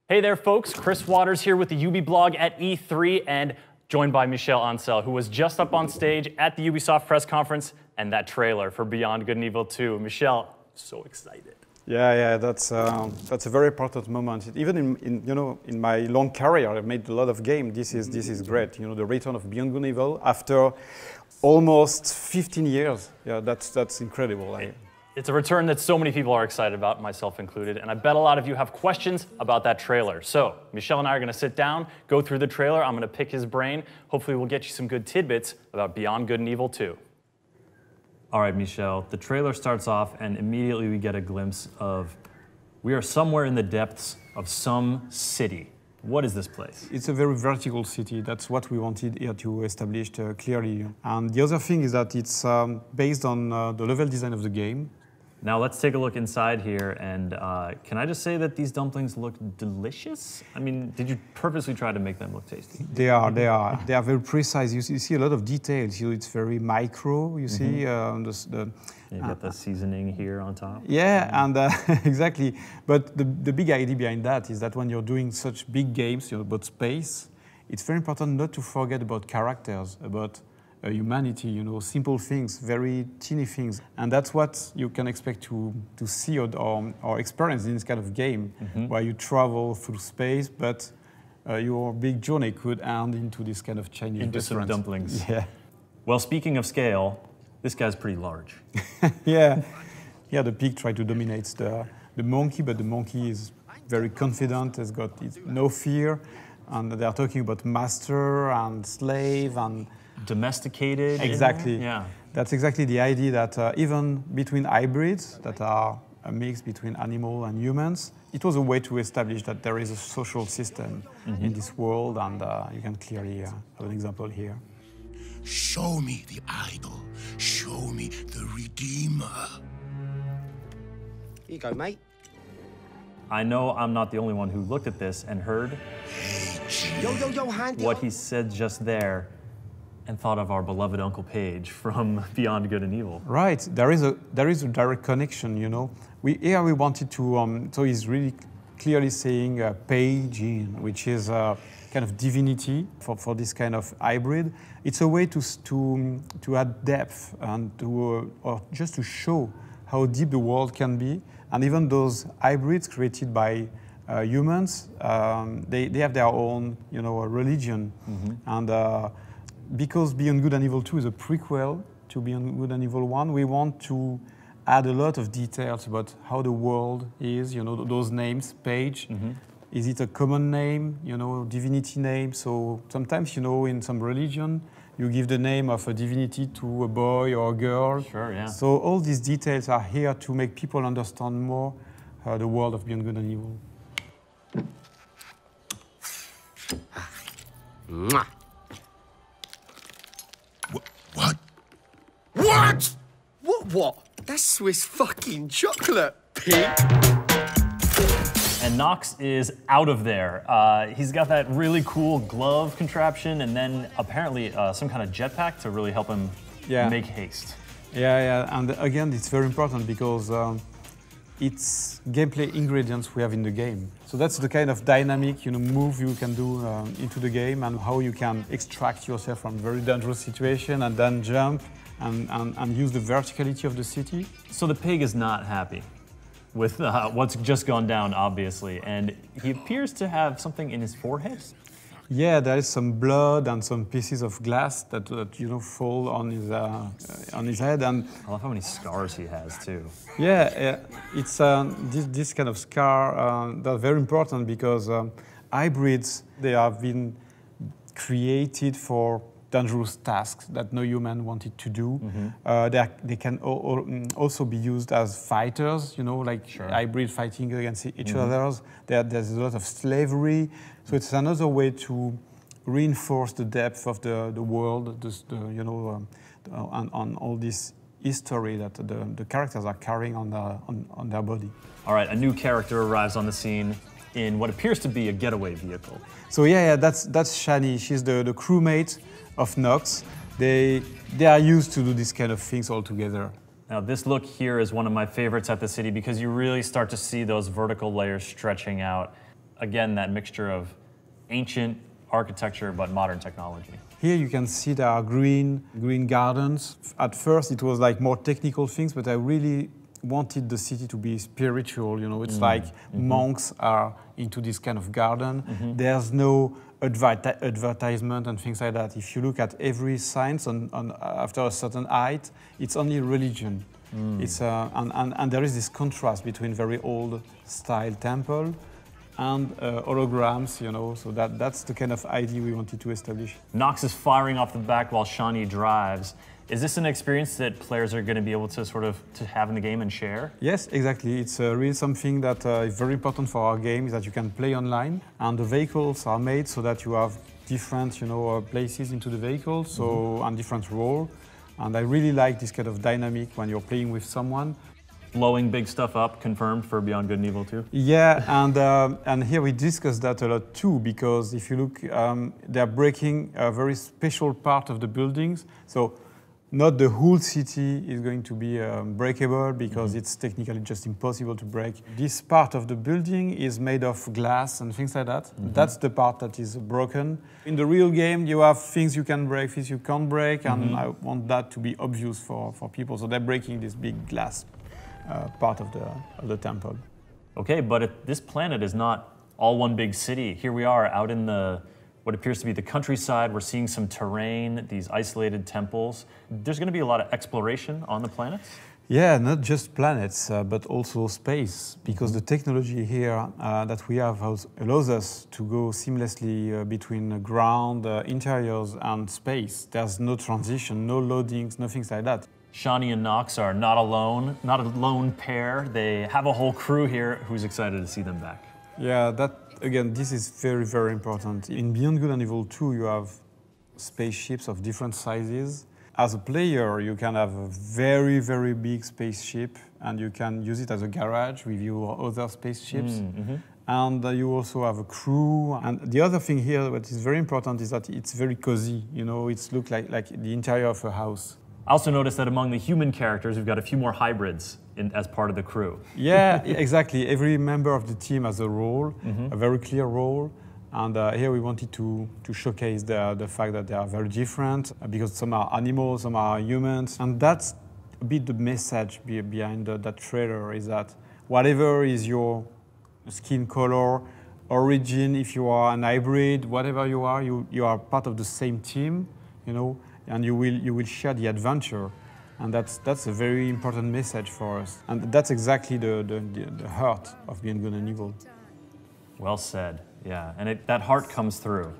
Hey there, folks. Chris Waters here with the Ubi blog at E3 and joined by Michel Ancel, who was just up on stage at the Ubisoft press conference and that trailer for Beyond Good and Evil 2. Michel, so excited. Yeah, that's a very important moment. Even in my long career, I've made a lot of games. This is great. You know, the return of Beyond Good and Evil after almost 15 years. Yeah, that's incredible. It's a return that so many people are excited about, myself included, and I bet a lot of you have questions about that trailer. So, Michel and I are going to sit down, go through the trailer. I'm going to pick his brain. Hopefully we'll get you some good tidbits about Beyond Good and Evil 2. All right, Michel, the trailer starts off and immediately we get a glimpse of we are somewhere in the depths of some city. What is this place? It's a very vertical city. That's what we wanted here to establish clearly. And the other thing is that it's based on the level design of the game. Now let's take a look inside here, and can I just say that these dumplings look delicious? I mean, did you purposely try to make them look tasty? They are very precise. You see a lot of details. It's very micro. You see You got the seasoning here on top. Yeah, and exactly. But the big idea behind that is that when you're doing such big games, about space, it's very important not to forget about characters, about humanity, simple things, very teeny things. And that's what you can expect to see or experience in this kind of game, where you travel through space, but your big journey could end into this kind of Chinese restaurant. Some dumplings. Yeah. Well, speaking of scale, this guy's pretty large. Yeah, the pig tried to dominate the monkey, but the monkey is very confident, has got no fear, and they are talking about master and slave and domesticated. Exactly. Yeah. That's exactly the idea that even between hybrids that are a mix between animal and humans, it was a way to establish that there is a social system in this world, and you can clearly have an example here. Show me the idol. Show me the Redeemer. Here you go, mate. I know I'm not the only one who looked at this and heard Yo, handy. what he said just there and thought of our beloved Uncle Page from Beyond Good and Evil. Right, there is a direct connection, We wanted to, so he's really clearly saying Page in, which is kind of divinity for this kind of hybrid. It's a way to add depth and or just to show how deep the world can be. And even those hybrids created by humans, they have their own, religion. And because Beyond Good and Evil 2 is a prequel to Beyond Good and Evil 1, we want to add a lot of details about how the world is, those names, Page. Is it a common name, divinity name? So sometimes, in some religion, you give the name of a divinity to a boy or a girl. Sure, yeah. So all these details are here to make people understand more the world of Beyond Good and Evil. Mwah. What? What? What? That's Swiss fucking chocolate, pig. And Nox is out of there. He's got that really cool glove contraption and then apparently some kind of jetpack to really help him make haste. Yeah, and again, it's very important because it's gameplay ingredients we have in the game. So that's the kind of dynamic, move you can do into the game and how you can extract yourself from very dangerous situation and then jump and use the verticality of the city. So the pig is not happy with what's just gone down, obviously, and he appears to have something in his forehead. Yeah, there is some blood and some pieces of glass that fall on his head, and I love how many scars he has too. Yeah, it's this kind of scar that's very important because hybrids, they have been created for dangerous tasks that no human wanted to do. They can also be used as fighters, hybrid fighting against each other. There's a lot of slavery. So it's another way to reinforce the depth of the world, on all this history that the characters are carrying on their body. All right, a new character arrives on the scene in what appears to be a getaway vehicle. So that's Shani. She's the crewmate of Nox. They are used to do this kind of things all together. Now this look here is one of my favorites at the city because you really start to see those vertical layers stretching out. again, that mixture of ancient architecture but modern technology. Here you can see there are green gardens. At first it was like more technical things, but I really wanted the city to be spiritual, you know. It's like monks are into this kind of garden. There's no advertisement and things like that. If you look at every sign after a certain height, it's only religion. It's, and there is this contrast between very old style temple and holograms, you know, so that's the kind of idea we wanted to establish. Nox is firing off the back while Shawnee drives. Is this an experience that players are going to be able to sort of have in the game and share? Yes, exactly. It's really something that is very important for our game, is that you can play online, and the vehicles are made so that you have different, you know, places into the vehicle, so and different role. And I really like this kind of dynamic when you're playing with someone. Blowing big stuff up, confirmed for Beyond Good and Evil 2? Yeah, and here we discuss that a lot too, because if you look, they're breaking a very special part of the buildings. So not the whole city is going to be breakable, because it's technically just impossible to break. This part of the building is made of glass and things like that. That's the part that is broken. In the real game, you have things you can break, things you can't break, and I want that to be obvious for people. So they're breaking this big glass part of the temple. Okay, but this planet is not all one big city. Here we are out in what appears to be the countryside. We're seeing some terrain, these isolated temples. There's going to be a lot of exploration on the planets? Yeah, not just planets, but also space, because the technology here that we have allows us to go seamlessly between ground, interiors, and space. There's no transition, no loadings, nothing like that. Shawnee and Nox are not alone, not a lone pair. They have a whole crew here who's excited to see them back. Yeah, again, this is very, very important. In Beyond Good and Evil 2, you have spaceships of different sizes. As a player, you can have a very, very big spaceship, and you can use it as a garage with your other spaceships. And you also have a crew. And the other thing here that is very important is that it's very cozy. You know, it looks like the interior of a house. I also noticed that among the human characters, we've got a few more hybrids as part of the crew. Yeah, exactly. Every member of the team has a role, a very clear role. And here we wanted to showcase the fact that they are very different, because some are animals, some are humans. And that's a bit the message behind that trailer, is that whatever is your skin color, origin, if you are an hybrid, whatever you are part of the same team, you know, and you will share the adventure. And that's a very important message for us. And that's exactly the heart of Beyond Good and Evil. Well said, yeah. And that heart comes through.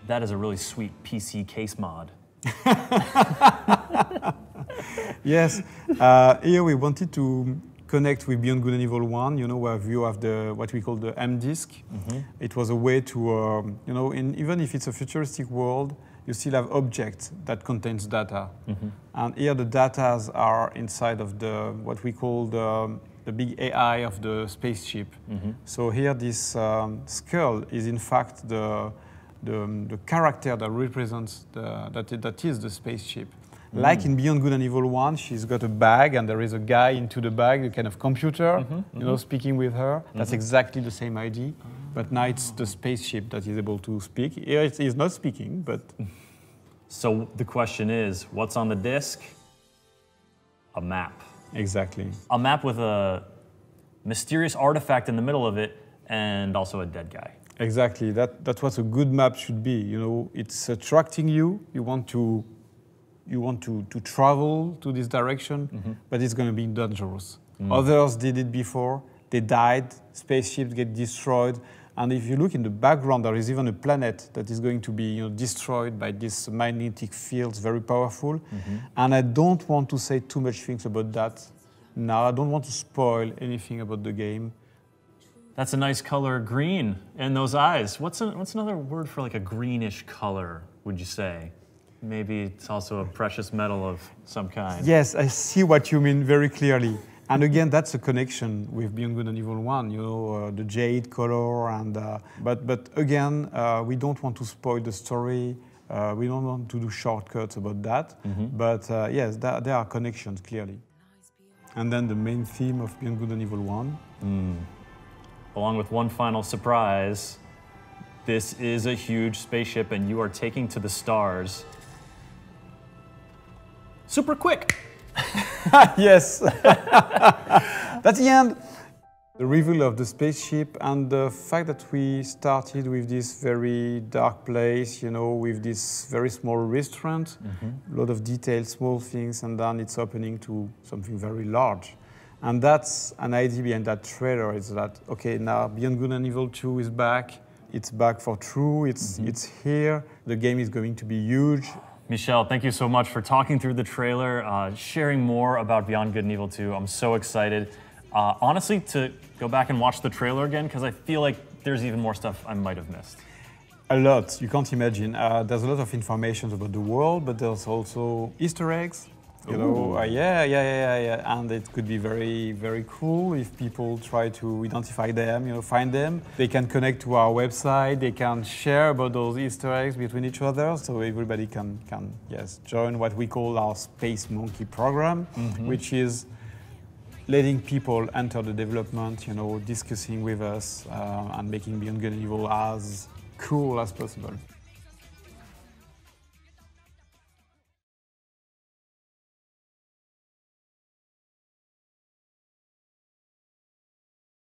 That is a really sweet PC case mod. Yes, here we wanted to connect with Beyond Good and Evil 1, you know, where you have what we call the M disk. It was a way to, you know, even if it's a futuristic world, you still have objects that contains data. And here the data are inside of what we call the big AI of the spaceship. So here this skull is in fact the character that represents that is the spaceship. Like in Beyond Good and Evil 1, she's got a bag and there is a guy into the bag, a kind of computer, you know, speaking with her. That's exactly the same idea. But now it's the spaceship that is able to speak. Here it is not speaking, but... So the question is, what's on the disc? A map. Exactly. A map with a mysterious artifact in the middle of it, and also a dead guy. Exactly. That's what a good map should be. You know, it's attracting you. You want to travel to this direction, but it's going to be dangerous. Others did it before. They died. Spaceships get destroyed. And if you look in the background, there is even a planet that is going to be, you know, destroyed by these magnetic fields, very powerful. And I don't want to say too much things about that now. I don't want to spoil anything about the game. That's a nice color, green, in those eyes. What's another word for like a greenish color, would you say? Maybe it's also a precious metal of some kind. Yes, I see what you mean very clearly. And again, that's a connection with Beyond Good and Evil 1, you know, the jade color. And but again, we don't want to spoil the story. We don't want to do shortcuts about that. But yes, there are connections, clearly. And then the main theme of Beyond Good and Evil 1. along with one final surprise. This is a huge spaceship, and you are taking to the stars super quick. Yes. That's the end. The reveal of the spaceship and the fact that we started with this very dark place, you know, with this very small restaurant, a lot of details, small things, and then it's opening to something very large. And that's an idea behind that trailer, is that, okay, now Beyond Good and Evil 2 is back. It's back for true, it's here. The game is going to be huge. Michel, thank you so much for talking through the trailer, sharing more about Beyond Good and Evil 2. I'm so excited. Honestly, to go back and watch the trailer again, because I feel like there's even more stuff I might have missed. A lot, you can't imagine. There's a lot of information about the world, but there's also Easter eggs. You know, yeah, and it could be very, very cool if people try to identify them, you know, find them. They can connect to our website, they can share about those Easter eggs between each other, so everybody can join what we call our Space Monkey program, which is letting people enter the development, you know, discussing with us and making Beyond Good and Evil as cool as possible.